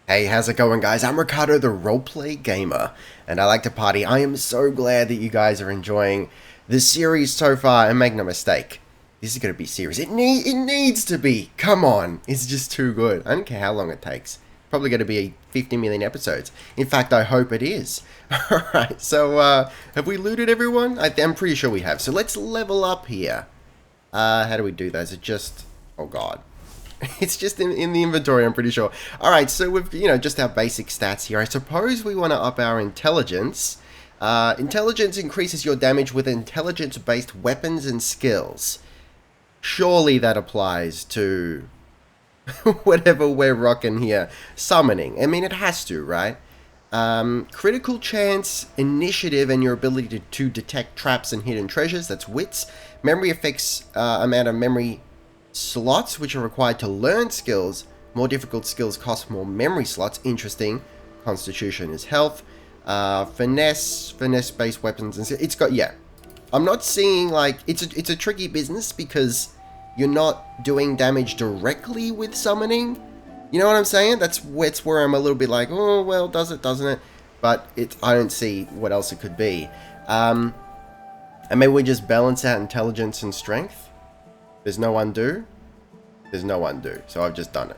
Hey, how's it going, guys? I'm Riccardo, the Roleplay Gamer, and I like to party. I am so glad that you guys are enjoying this series so far, and make no mistake, this is going to be serious. It needs to be. Come on. It's just too good. I don't care how long it takes. Probably going to be 50 million episodes. In fact, I hope it is. Alright, so, have we looted everyone? I'm pretty sure we have. So let's level up here. How do we do that? Is it just... Oh, God. It's just in the inventory, I'm pretty sure. Alright, so we've, just our basic stats here. I suppose we want to up our intelligence. Intelligence increases your damage with intelligence-based weapons and skills. Surely that applies to whatever we're rocking here. Summoning. I mean, it has to, right? Critical chance, initiative, and your ability to detect traps and hidden treasures. That's wits. Memory affects amount of memory slots which are required to learn skills. More difficult skills cost more memory slots. Interesting. Constitution is health. Finesse based weapons, and it's got, yeah, I'm not seeing, like, it's a tricky business because you're not doing damage directly with summoning. You know what I'm saying? That's where I'm a little bit like, oh well, does it, doesn't it? But I don't see what else it could be. And maybe we just balance out intelligence and strength. There's no undo. There's no undo. So I've just done it.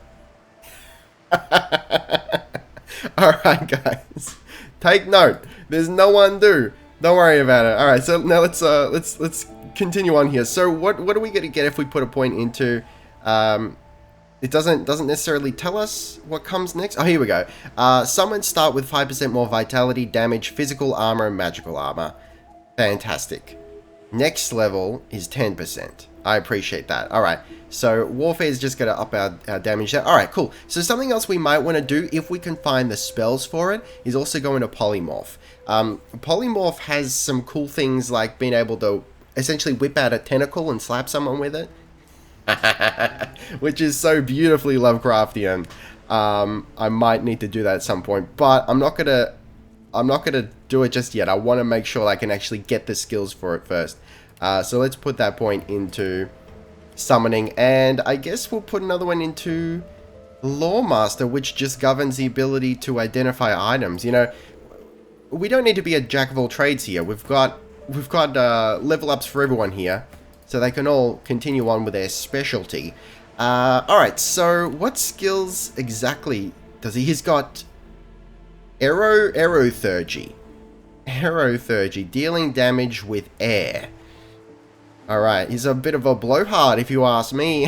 Alright, guys. Take note. There's no undo. Don't worry about it. Alright, so now let's continue on here. So what are we gonna get if we put a point into it doesn't necessarily tell us what comes next. Oh, here we go. Summons start with 5% more vitality, damage, physical armor, and magical armor. Fantastic. Next level is 10%. I appreciate that. Alright, so Warfare is just going to up our damage there. Alright, cool. So something else we might want to do, if we can find the spells for it, is also going to Polymorph. Polymorph has some cool things like being able to essentially whip out a tentacle and slap someone with it. Which is so beautifully Lovecraftian. I might need to do that at some point, but I'm not gonna do it just yet. I want to make sure I can actually get the skills for it first. So let's put that point into summoning, and I guess we'll put another one into Lawmaster, which just governs the ability to identify items. You know, we don't need to be a jack of all trades here. We've got level ups for everyone here, so they can all continue on with their specialty. Alright, so what skills exactly does he? He's got Aerothergy. Aerothergy, dealing damage with air. Alright, he's a bit of a blowhard if you ask me.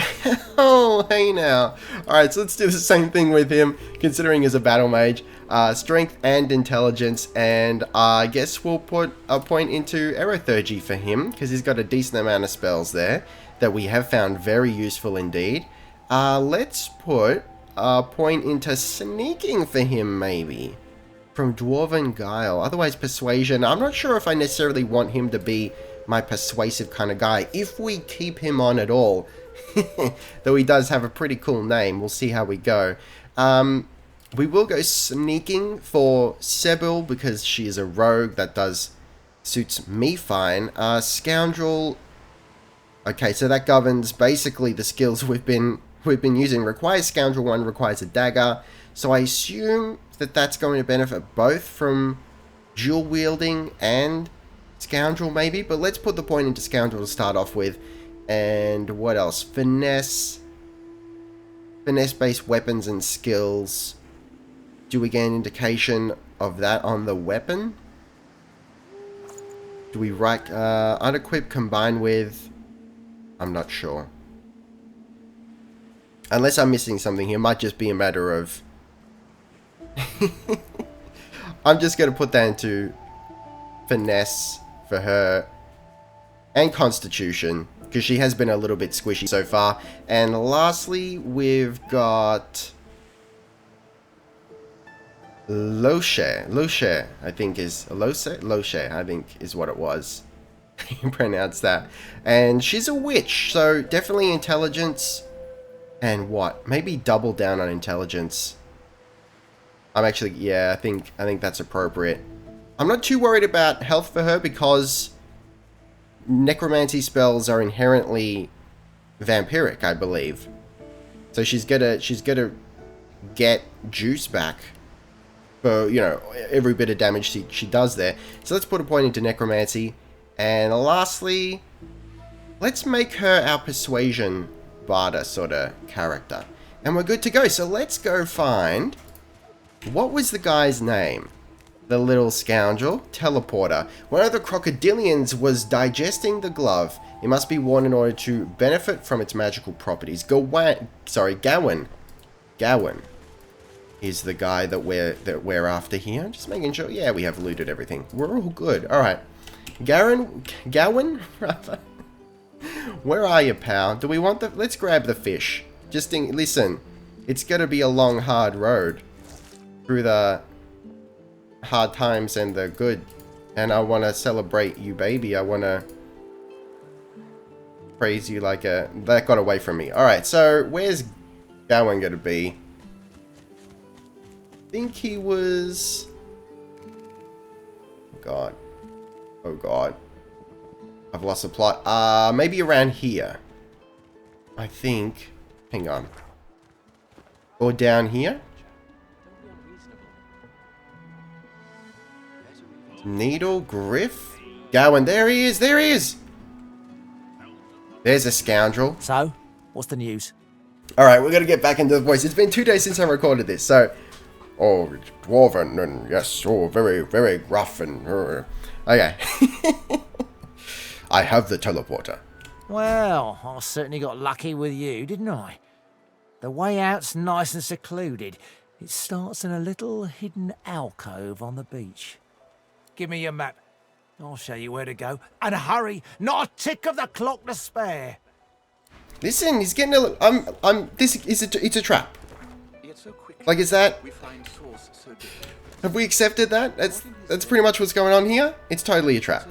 Oh, hey now. Alright, so let's do the same thing with him, considering he's a battle mage. Strength and intelligence, and I guess we'll put a point into Aerothergy for him, because he's got a decent amount of spells there that we have found very useful indeed. Let's put a point into sneaking for him, maybe. From Dwarven Guile, otherwise Persuasion. I'm not sure if I necessarily want him to be my persuasive kind of guy, if we keep him on at all. Though he does have a pretty cool name. We'll see how we go. We will go sneaking for Sebille, because she is a rogue. That suits me fine. Scoundrel. Okay, so that governs basically the skills we've been using. Requires Scoundrel 1, requires a dagger. So I assume that that's going to benefit both from dual wielding and Scoundrel, maybe. But let's put the point into Scoundrel to start off with. And what else? Finesse. Finesse-based weapons and skills. Do we get an indication of that on the weapon? Do we write unequip combined with... I'm not sure. Unless I'm missing something here. It might just be a matter of... I'm just going to put that into finesse for her. And constitution, because she has been a little bit squishy so far. And lastly, we've got... Loche, I think is... Loche, I think is what it was. You pronounce that. And she's a witch, so definitely intelligence. And what? Maybe double down on intelligence. I'm actually... Yeah, I think that's appropriate. I'm not too worried about health for her, because necromancy spells are inherently vampiric, I believe. So she's gonna get juice back for, you know, every bit of damage she does there. So let's put a point into necromancy. And lastly, let's make her our persuasion barter sort of character. And we're good to go. So let's go find... What was the guy's name? The little scoundrel? Teleporter. One of the crocodilians was digesting the glove. It must be worn in order to benefit from its magical properties. Gawain is the guy that we're after here. Just making sure. Yeah, we have looted everything. We're all good. Alright. Gawain? Rather. Where are you, pal? Do we want the... Let's grab the fish. Just think, listen. It's gonna be a long, hard road. Through the hard times and the good. And I want to celebrate you, baby. I want to praise you like a... That got away from me. Alright, so where's Gawain gonna be? I think he was... God. Oh God. I've lost the plot. Maybe around here. I think. Hang on. Or down here? Needle, Griff? Gawain, there he is, there he is! There's a scoundrel. So, what's the news? Alright, we're gonna get back into the voice. It's been 2 days since I recorded this, so... Oh, it's dwarven, and yes, oh, very, very gruff and... Okay. I have the teleporter. Well, I certainly got lucky with you, didn't I? The way out's nice and secluded. It starts in a little hidden alcove on the beach. Give me your map. I'll show you where to go. And hurry, not a tick of the clock to spare. Listen, he's getting a... it's a trap. Like, is that... Have we accepted that? That's pretty much what's going on here. It's totally a trap.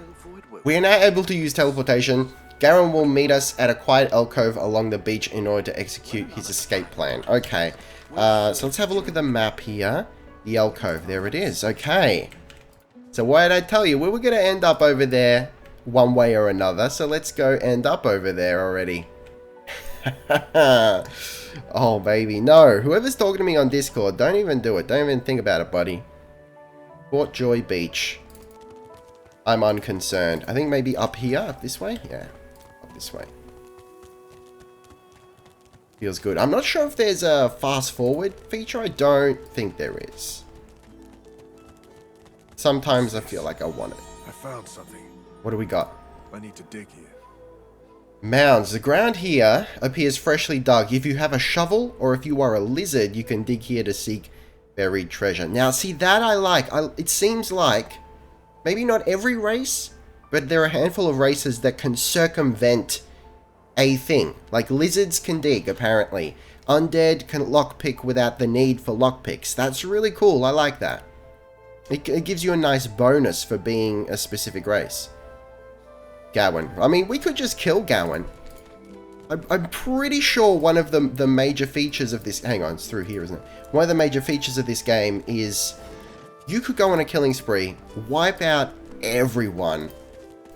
We are now able to use teleportation. Gawain will meet us at a quiet alcove along the beach in order to execute his escape plan. Okay. So let's have a look at the map here. The alcove. There it is. Okay. So why did I tell you? We were going to end up over there one way or another. So let's go end up over there already. Oh, baby. No. Whoever's talking to me on Discord, don't even do it. Don't even think about it, buddy. Port Joy Beach. I'm unconcerned. I think maybe up here? Up this way? Yeah. Up this way. Feels good. I'm not sure if there's a fast forward feature. I don't think there is. Sometimes I feel like I want it. I found something. What do we got? I need to dig here. Mounds. The ground here appears freshly dug. If you have a shovel or if you are a lizard, you can dig here to seek buried treasure. Now, see, that I like. It seems like maybe not every race, but there are a handful of races that can circumvent a thing. Like lizards can dig, apparently. Undead can lockpick without the need for lockpicks. That's really cool. I like that. It gives you a nice bonus for being a specific race. Gawain. I mean, we could just kill Gawain. I'm pretty sure one of the major features of this... Hang on, it's through here, isn't it? One of the major features of this game is you could go on a killing spree, wipe out everyone,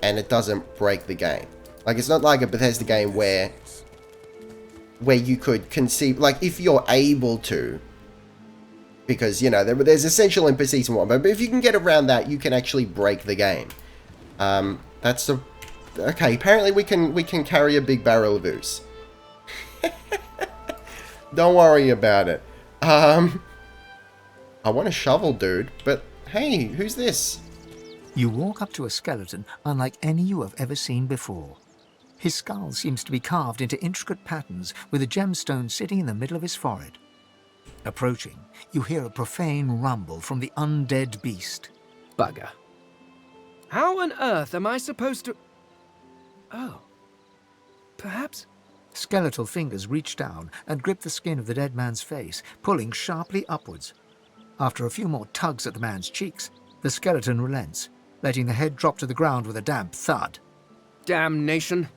and it doesn't break the game. Like, it's not like a Bethesda game where you could conceive... Like, if you're able to... Because, you know, there's essential NPCs and whatnot. But if you can get around that, you can actually break the game. That's the... Okay, apparently we can carry a big barrel of ooze. Don't worry about it. I want a shovel, dude. But, hey, who's this? You walk up to a skeleton unlike any you have ever seen before. His skull seems to be carved into intricate patterns with a gemstone sitting in the middle of his forehead. Approaching, you hear a profane rumble from the undead beast. Bugger. How on earth am I supposed to... Oh. Perhaps... Skeletal fingers reach down and grip the skin of the dead man's face, pulling sharply upwards. After a few more tugs at the man's cheeks, the skeleton relents, letting the head drop to the ground with a damp thud. Damnation.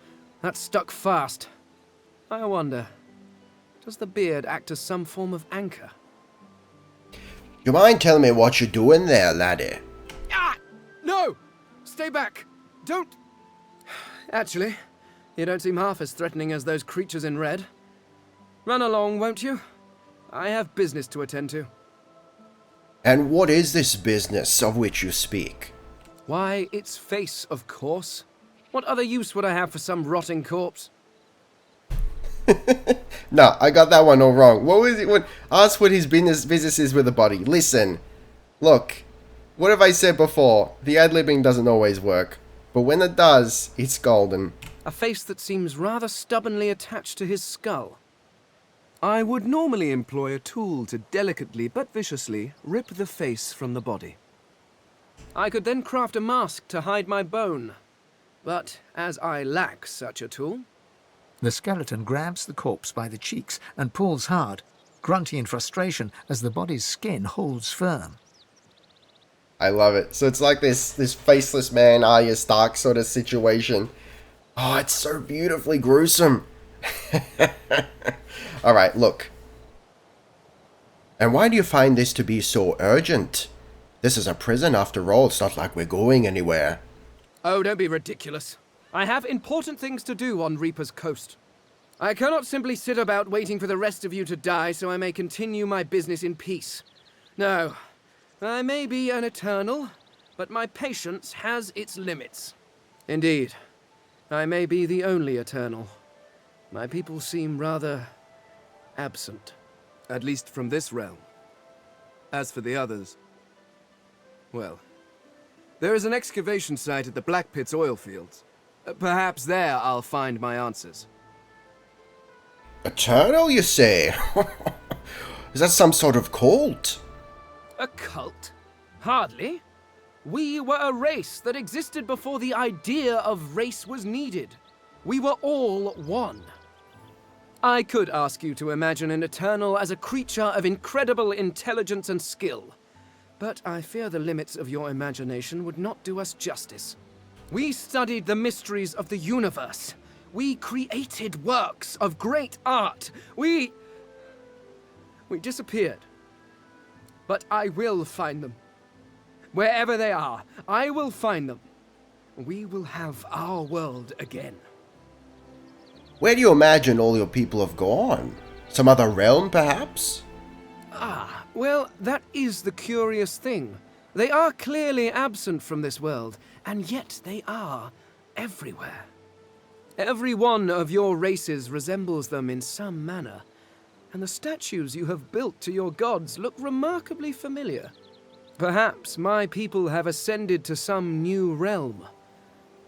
That stuck fast. I wonder... Does the beard act as some form of anchor? You mind telling me what you're doing there, laddie? Ah! No! Stay back! Don't... Actually, you don't seem half as threatening as those creatures in red. Run along, won't you? I have business to attend to. And what is this business of which you speak? Why, its face, of course. What other use would I have for some rotting corpse? No, I got that one all wrong. What was it? Ask what his business is with the body. Listen, look, what have I said before? The ad-libbing doesn't always work, but when it does, it's golden. A face that seems rather stubbornly attached to his skull. I would normally employ a tool to delicately but viciously rip the face from the body. I could then craft a mask to hide my bone. But as I lack such a tool... The skeleton grabs the corpse by the cheeks and pulls hard, grunting in frustration as the body's skin holds firm. I love it. So it's like this faceless man, Arya Stark sort of situation. Oh, it's so beautifully gruesome. Alright, look. And why do you find this to be so urgent? This is a prison after all. It's not like we're going anywhere. Oh, don't be ridiculous. I have important things to do on Reaper's Coast. I cannot simply sit about waiting for the rest of you to die so I may continue my business in peace. No, I may be an eternal, but my patience has its limits. Indeed, I may be the only eternal. My people seem rather absent. At least from this realm. As for the others, well, there is an excavation site at the Black Pit's oil fields. Perhaps there I'll find my answers. Eternal, you say? Is that some sort of cult? A cult? Hardly. We were a race that existed before the idea of race was needed. We were all one. I could ask you to imagine an Eternal as a creature of incredible intelligence and skill, but I fear the limits of your imagination would not do us justice. We studied the mysteries of the universe. We created works of great art. We disappeared. But I will find them. Wherever they are, I will find them. We will have our world again. Where do you imagine all your people have gone? Some other realm, perhaps? Ah, well, that is the curious thing. They are clearly absent from this world, and yet they are everywhere. Every one of your races resembles them in some manner, and the statues you have built to your gods look remarkably familiar. Perhaps my people have ascended to some new realm.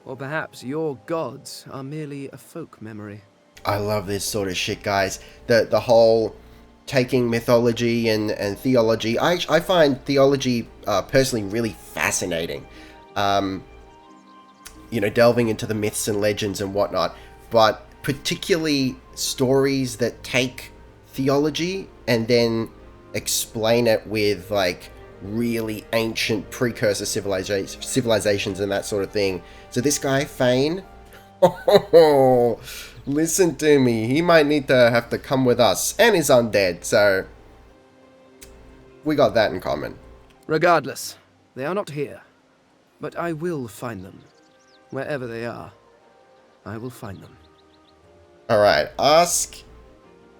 Or perhaps your gods are merely a folk memory. I love this sort of shit, guys. The whole taking mythology and theology. I find theology personally really fascinating. You know, delving into the myths and legends and whatnot. But particularly stories that take theology and then explain it with, like, really ancient precursor civilizations and that sort of thing. So this guy, Fane, listen to me. He might need to have to come with us. And he's undead, so we got that in common. Regardless, they are not here. But I will find them. Wherever they are, I will find them. Alright, ask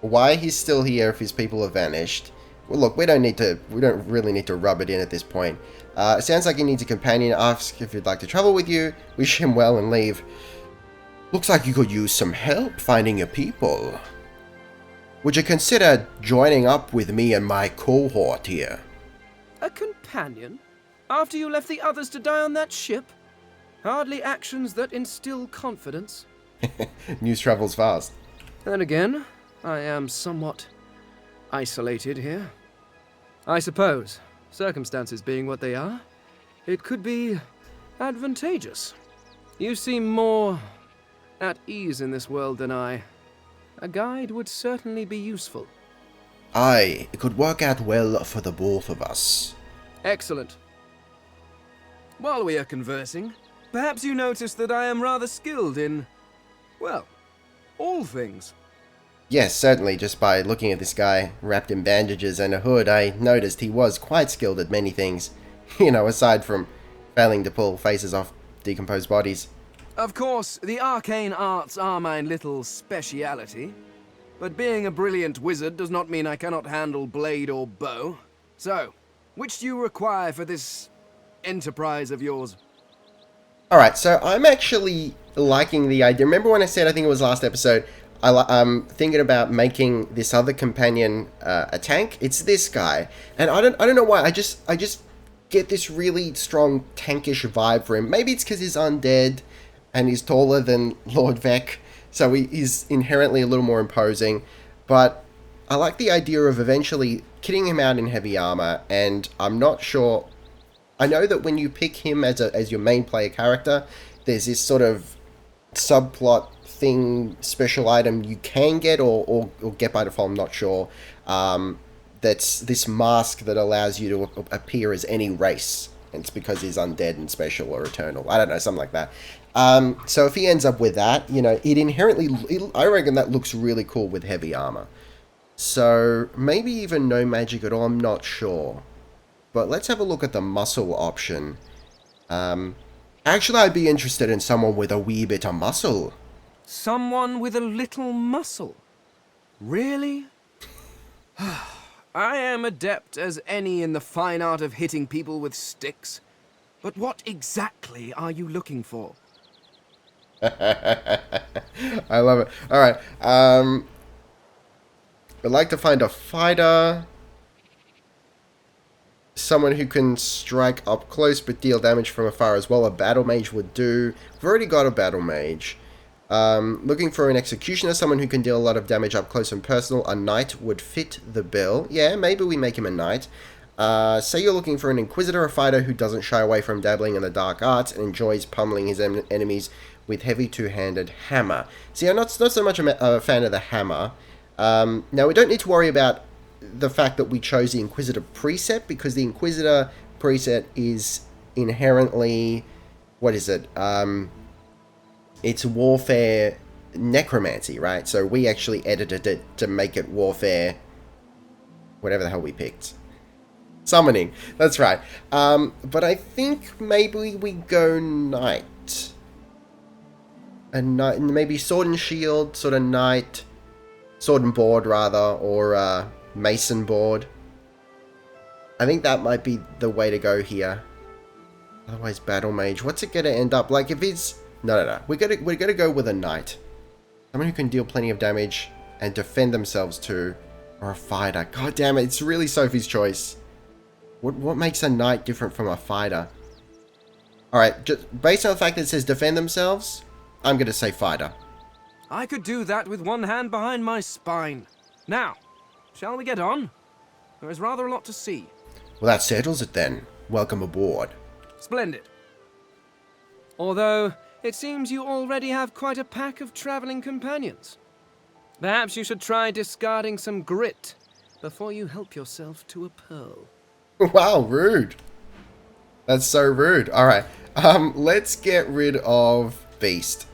why he's still here if his people have vanished. Well, look, we don't really need to rub it in at this point. It sounds like he needs a companion. Ask if he'd like to travel with you. Wish him well and leave. Looks like you could use some help finding your people. Would you consider joining up with me and my cohort here? A companion? After you left the others to die on that ship? Hardly actions that instill confidence. News travels fast. Then again, I am somewhat isolated here. I suppose, circumstances being what they are, it could be advantageous. You seem more at ease in this world than I. A guide would certainly be useful. Aye, it could work out well for the both of us. Excellent. While we are conversing, perhaps you notice that I am rather skilled in, well, all things. Yes, certainly, just by looking at this guy wrapped in bandages and a hood, I noticed he was quite skilled at many things. You know, aside from failing to pull faces off decomposed bodies. Of course, the arcane arts are my little speciality. But being a brilliant wizard does not mean I cannot handle blade or bow. So, which do you require for this enterprise of yours? Alright, so I'm actually liking the idea. Remember when I said, I think it was last episode, I'm thinking about making this other companion a tank? It's this guy. And I don't know why, I just get this really strong tankish vibe for him. Maybe it's because he's undead and he's taller than Lord Vek, so he's inherently a little more imposing. But I like the idea of eventually kitting him out in heavy armor, and I'm not sure... I know that when you pick him as your main player character, there's this sort of subplot thing, special item you can get or get by default, I'm not sure. That's this mask that allows you to appear as any race. And it's because he's undead and special or eternal. I don't know, something like that. So if he ends up with that, you know, I reckon that looks really cool with heavy armor. So maybe even no magic at all, I'm not sure. But let's have a look at the muscle option. Actually, I'd be interested in someone with a wee bit of muscle. Someone with a little muscle? Really? I am adept as any in the fine art of hitting people with sticks. But what exactly are you looking for? I love it. Alright, I'd like to find a fighter. Someone who can strike up close but deal damage from afar as well. A battle mage would do. We've already got a battle mage. Looking for an executioner, someone who can deal a lot of damage up close and personal. A knight would fit the bill. Yeah, maybe we make him a knight. Say you're looking for an inquisitor, a fighter who doesn't shy away from dabbling in the dark arts and enjoys pummeling his enemies with heavy two-handed hammer. See, I'm not so much a fan of the hammer. Now, we don't need to worry about the fact that we chose the inquisitor preset, because the inquisitor preset is inherently... What is it? It's warfare necromancy, right? So we actually edited it to make it warfare... whatever the hell we picked. Summoning, that's right. But I think maybe we go knight. A knight, maybe sword and shield, sort of knight. Sword and board, rather, or mason board. I think that might be the way to go here. Otherwise, battle mage. What's it gonna end up like if it's... No. We're gonna go with a knight. Someone who can deal plenty of damage and defend themselves too. Or a fighter. God damn it, it's really Sophie's choice. What makes a knight different from a fighter? Alright, just based on the fact that it says defend themselves, I'm gonna say fighter. I could do that with one hand behind my spine. Now, shall we get on? There is rather a lot to see. Well, that settles it then. Welcome aboard. Splendid. Although, it seems you already have quite a pack of traveling companions. Perhaps you should try discarding some grit before you help yourself to a pearl. Wow, rude. That's so rude. Alright, let's get rid of Beast.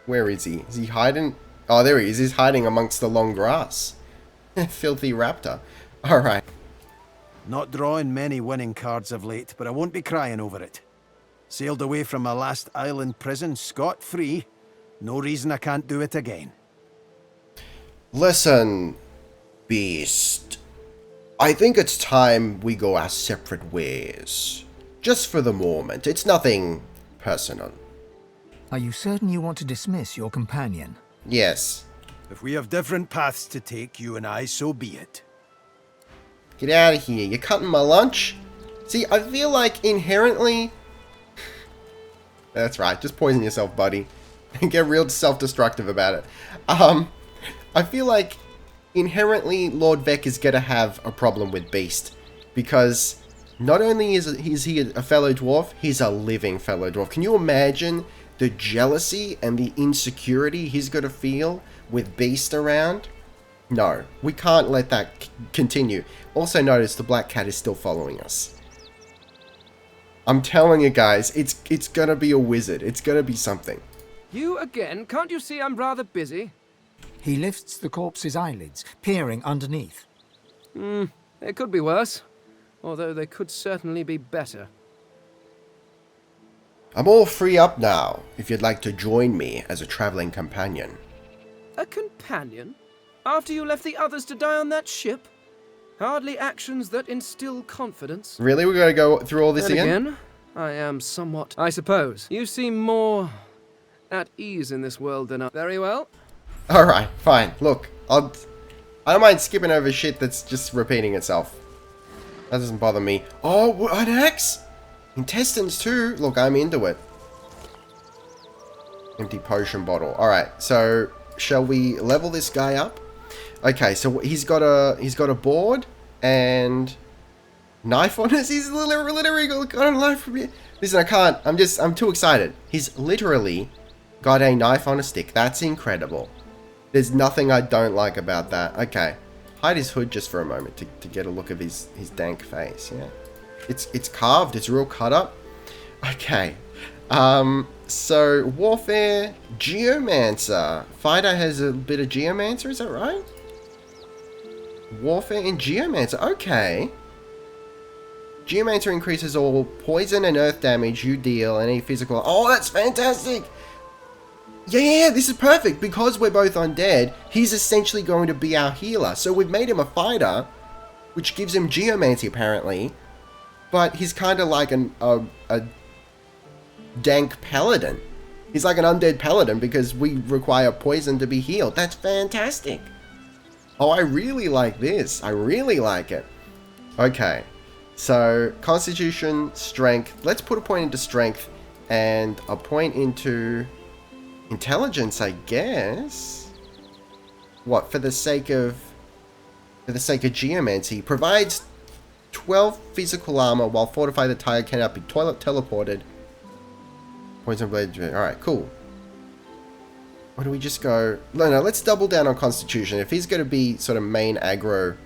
Where is he? Is he hiding? Oh, there he is. He's hiding amongst the long grass. Filthy raptor. Alright. Not drawing many winning cards of late, but I won't be crying over it. Sailed away from my last island prison scot-free. No reason I can't do it again. Listen, Beast. I think it's time we go our separate ways. Just for the moment. It's nothing personal. Are you certain you want to dismiss your companion? Yes. If we have different paths to take, you and I, so be it. Get out of here. You're cutting my lunch? See, I feel like inherently... That's right. Just poison yourself, buddy. And get real self-destructive about it. I feel like inherently Lord Vek is going to have a problem with Beast. Because not only is he a fellow dwarf, he's a living fellow dwarf. Can you imagine the jealousy and the insecurity he's going to feel with Beast around? No, we can't let that continue. Also notice the black cat is still following us. I'm telling you guys, it's gonna be a wizard. It's gonna be something. You again? Can't you see I'm rather busy? He lifts the corpse's eyelids, peering underneath. It could be worse. Although they could certainly be better. I'm all free up now, if you'd like to join me as a traveling companion. A companion? After you left the others to die on that ship? Hardly actions that instill confidence. Really? We're going to go through all this Then again? I am somewhat... I suppose. You seem more at ease in this world than I... Very well. Alright, fine. Look, I don't mind skipping over shit that's just repeating itself. That doesn't bother me. Oh, an axe? Intestines too? Look, I'm into it. Empty potion bottle. Alright, so shall we level this guy up? Okay, so he's got a board and knife on us. He's literally got a knife from here. Listen, I can't. I'm too excited. He's literally got a knife on a stick. That's incredible. There's nothing I don't like about that. Okay, hide his hood just for a moment to get a look of his dank face. Yeah, it's carved. It's real cut up. Okay. So warfare, geomancer. Fighter has a bit of geomancer. Is that right? Warfare and Geomancer. Okay. Geomancer increases all poison and earth damage you deal and any physical... Oh, that's fantastic! Yeah, this is perfect. Because we're both undead, he's essentially going to be our healer. So we've made him a fighter, which gives him Geomancy apparently. But he's kind of like a dank paladin. He's like an undead paladin because we require poison to be healed. That's fantastic. Oh, I really like this. I really like it. Okay. So, Constitution, Strength. Let's put a point into Strength and a point into Intelligence, I guess. What, for the sake of Geomancy. Provides 12 physical armor while fortified the target cannot be teleported. Poison blade. Alright, cool. Why don't we just go... No, let's double down on Constitution. If he's going to be sort of main aggro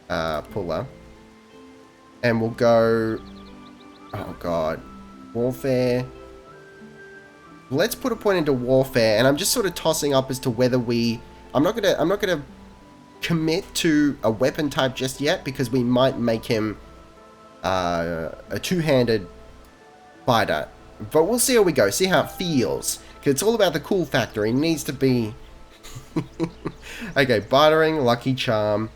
puller. And we'll go... Oh, God. Warfare. Let's put a point into Warfare. And I'm just sort of tossing up as to whether we... I'm not gonna commit to a weapon type just yet, because we might make him a two-handed fighter. But we'll see how we go. See how it feels. Because it's all about the cool factor. He needs to be... Okay, bartering, lucky charm.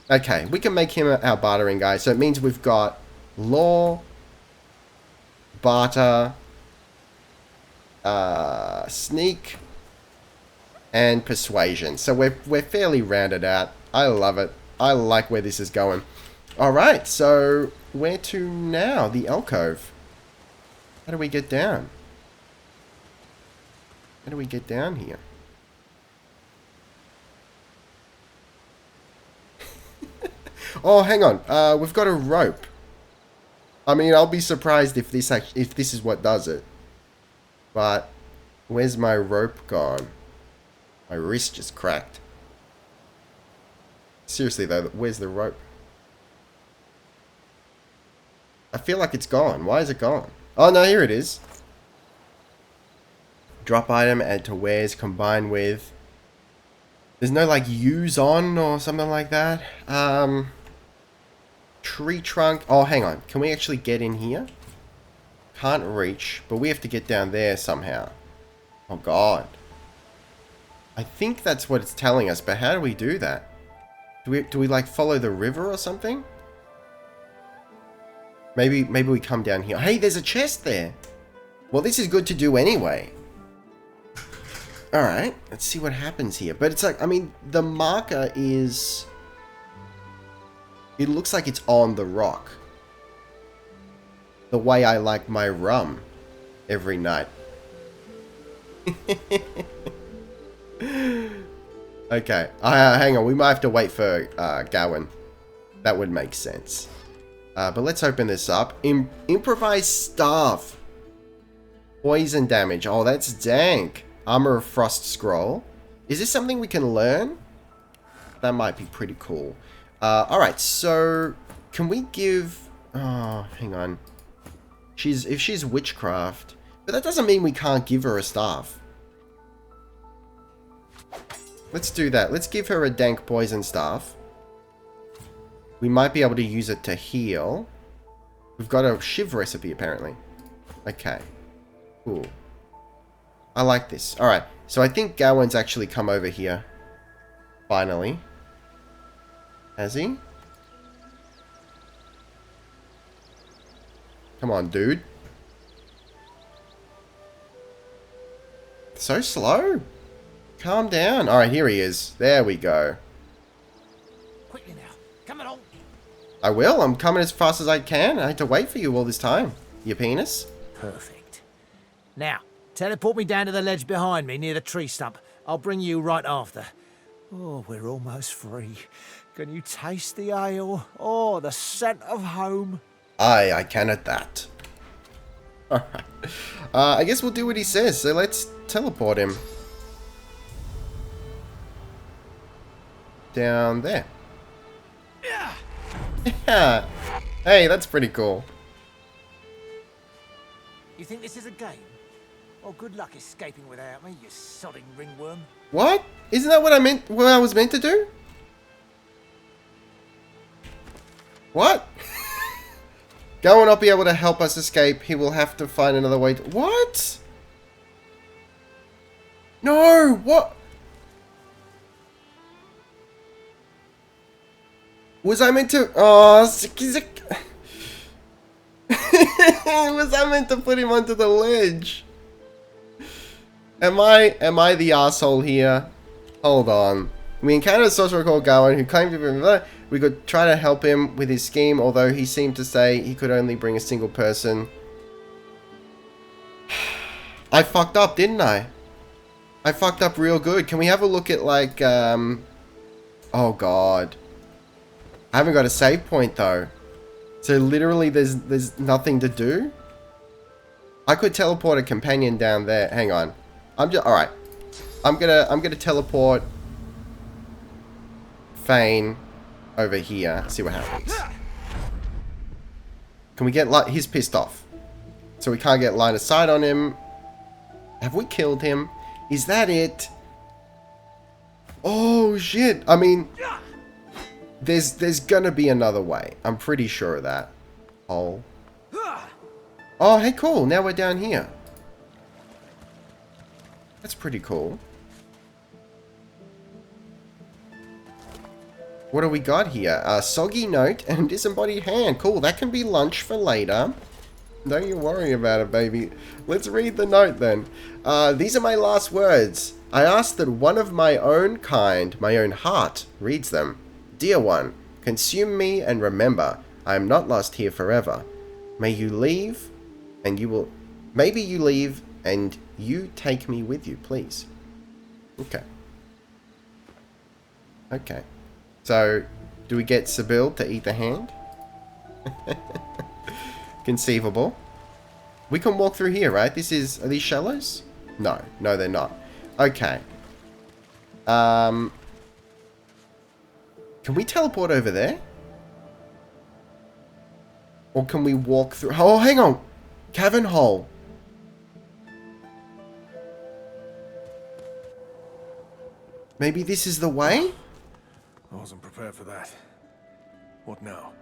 Okay, we can make him our bartering guy. So it means we've got law, barter, sneak, and persuasion. So we're fairly rounded out. I love it. I like where this is going. Alright, so where to now? The alcove. How do we get down? How do we get down here? Oh, hang on. We've got a rope. I mean, I'll be surprised if this is what does it. But where's my rope gone? My wrist just cracked. Seriously though, where's the rope? I feel like it's gone. Why is it gone? Oh no, here it is. Drop item, add to wares, combine with... There's no like use on or something like that. Tree trunk. Oh, hang on. Can we actually get in here? Can't reach, but we have to get down there somehow. Oh god. I think that's what it's telling us, but how do we do that? Do we like follow the river or something? Maybe we come down here. Hey, there's a chest there. Well, this is good to do anyway. Alright, let's see what happens here. But it's like, I mean, the marker is... It looks like it's on the rock. The way I like my rum every night. Okay, hang on. We might have to wait for Gawain. That would make sense. But let's open this up. Improvised staff. Poison damage. Oh, that's dank. Armor of Frost Scroll. Is this something we can learn? That might be pretty cool. Alright, so... Can we give... Oh, hang on. If she's witchcraft... But that doesn't mean we can't give her a staff. Let's do that. Let's give her a dank poison staff. We might be able to use it to heal. We've got a shiv recipe, apparently. Okay. Cool. I like this. Alright, so I think Gawain's actually come over here. Finally. Has he? Come on, dude. So slow. Calm down. Alright, here he is. There we go. Quickly now. Come along. I will. I'm coming as fast as I can. I had to wait for you all this time. You penis. Perfect. Now, teleport me down to the ledge behind me near the tree stump. I'll bring you right after. Oh, we're almost free. Can you taste the ale? Oh, the scent of home. Aye, I can at that. Alright. I guess we'll do what he says, so let's teleport him. Down there. Yeah. Hey, that's pretty cool. You think this is a game? Oh, good luck escaping without me, you sodding ringworm. What? Isn't that what I was meant to do? What? Go will not be able to help us escape. He will have to find another way to... What? No! What? Was I meant to... Oh, was I meant to put him onto the ledge? Am I the asshole here? Hold on. We encountered a sorcerer called Gawain who claimed to be... We could try to help him with his scheme, although he seemed to say he could only bring a single person. I fucked up, didn't I? I fucked up real good. Can we have a look at, like, oh, God. I haven't got a save point, though. So, literally, there's nothing to do? I could teleport a companion down there. Hang on. Alright. I'm gonna teleport Fane over here. See what happens. Can we get... He's pissed off. So we can't get line of sight on him. Have we killed him? Is that it? Oh, shit. I mean... There's gonna be another way. I'm pretty sure of that. Oh. Oh, hey, cool. Now we're down here. That's pretty cool. What do we got here? A soggy note and disembodied hand. Cool, that can be lunch for later. Don't you worry about it, baby. Let's read the note then. These are my last words. I ask that one of my own kind, my own heart, reads them. Dear one, consume me and remember, I am not lost here forever. May you leave, and you will... Maybe you leave, and you take me with you, please. Okay. Okay. So, do we get Sibyl to eat the hand? Conceivable. We can walk through here, right? Are these shallows? No. No, they're not. Okay. Can we teleport over there? Or can we walk through... Oh, hang on! Cavern hole. Maybe this is the way? I wasn't prepared for that. What now?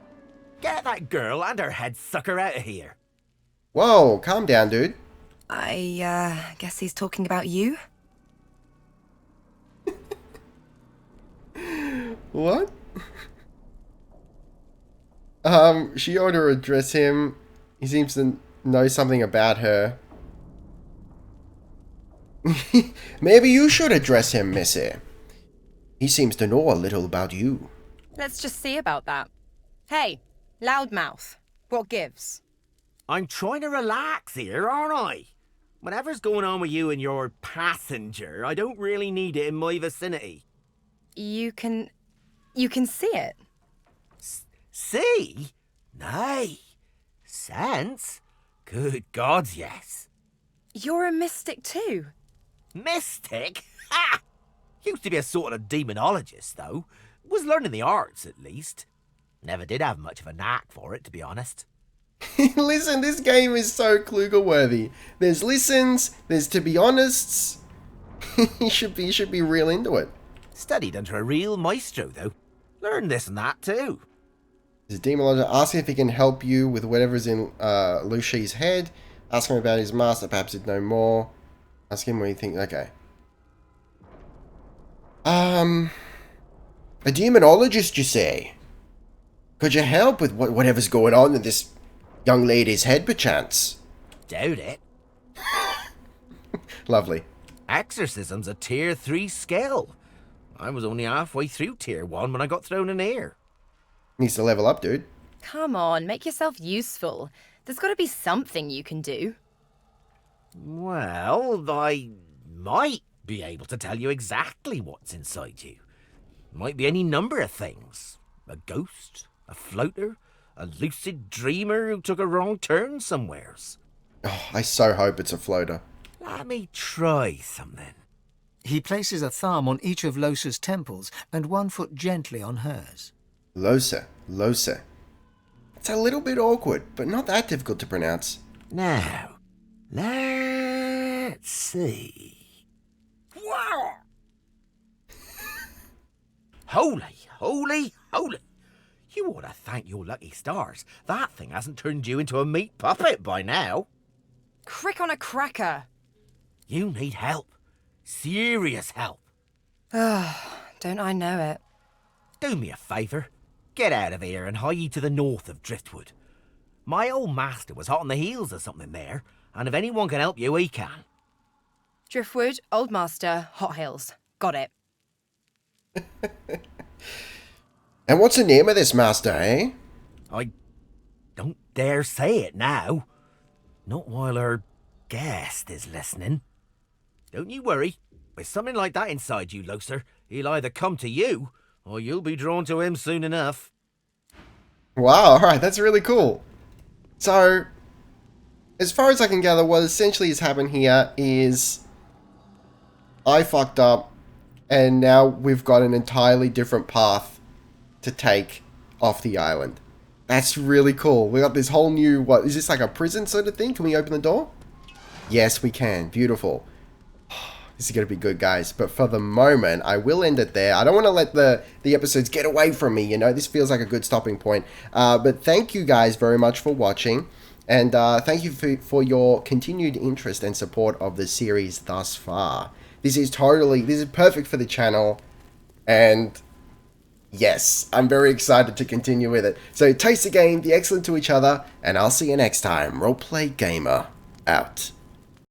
Get that girl and her head sucker out of here. Whoa, calm down, dude. I guess he's talking about you? What? She ought to address him. He seems to know something about her. Maybe you should address him, missy. He seems to know a little about you. Let's just see about that. Hey, loudmouth, what gives? I'm trying to relax here, aren't I? Whatever's going on with you and your passenger, I don't really need it in my vicinity. You can see it. See? Nay. Sense? Good gods, yes. You're a mystic too. Mystic? Ha! Used to be a sort of demonologist, though. Was learning the arts, at least. Never did have much of a knack for it, to be honest. Listen, this game is so Kluga worthy. There's listens, there's to be honests. you should be real into it. Studied under a real maestro, though. Learned this and that, too. There's a demonologist. Ask him if he can help you with whatever's in Lucy's head. Ask him about his master, perhaps he'd know more. Ask him what you think. Okay. A demonologist, you say? Could you help with whatever's going on in this young lady's head, perchance? Doubt it. Lovely. Exorcism's a tier 3 skill. I was only halfway through tier 1 when I got thrown in here. Needs to level up, dude. Come on, make yourself useful. There's got to be something you can do. Well, I might be able to tell you exactly what's inside you. Might be any number of things. A ghost, a floater, a lucid dreamer who took a wrong turn somewheres. Oh, I so hope it's a floater. Let me try something. He places a thumb on each of Losa's temples and one foot gently on hers. Losa. It's a little bit awkward, but not that difficult to pronounce. Now, let's see. Wow! Holy! You ought to thank your lucky stars. That thing hasn't turned you into a meat puppet by now. Crick on a cracker. You need help. Serious help. Don't I know it? Do me a favour. Get out of here and hie ye to the north of Driftwood. My old master was hot on the heels of something there, and if anyone can help you, he can. Driftwood, Old Master, Hot Hills. Got it. And what's the name of this master, eh? I don't dare say it now. Not while our guest is listening. Don't you worry. With something like that inside you, Loser, he'll either come to you, or you'll be drawn to him soon enough. Wow, alright, that's really cool. So, as far as I can gather, what essentially has happened here is I fucked up, and now we've got an entirely different path to take off the island. That's really cool. We got this whole new, what, is this like a prison sort of thing? Can we open the door? Yes, we can. Beautiful. This is going to be good, guys. But for the moment, I will end it there. I don't want to let the episodes get away from me, you know. This feels like a good stopping point. But thank you guys very much for watching. And thank you for your continued interest and support of the series thus far. This is perfect for the channel. And yes, I'm very excited to continue with it. So taste the game, be excellent to each other, and I'll see you next time. Roleplay Gamer, out.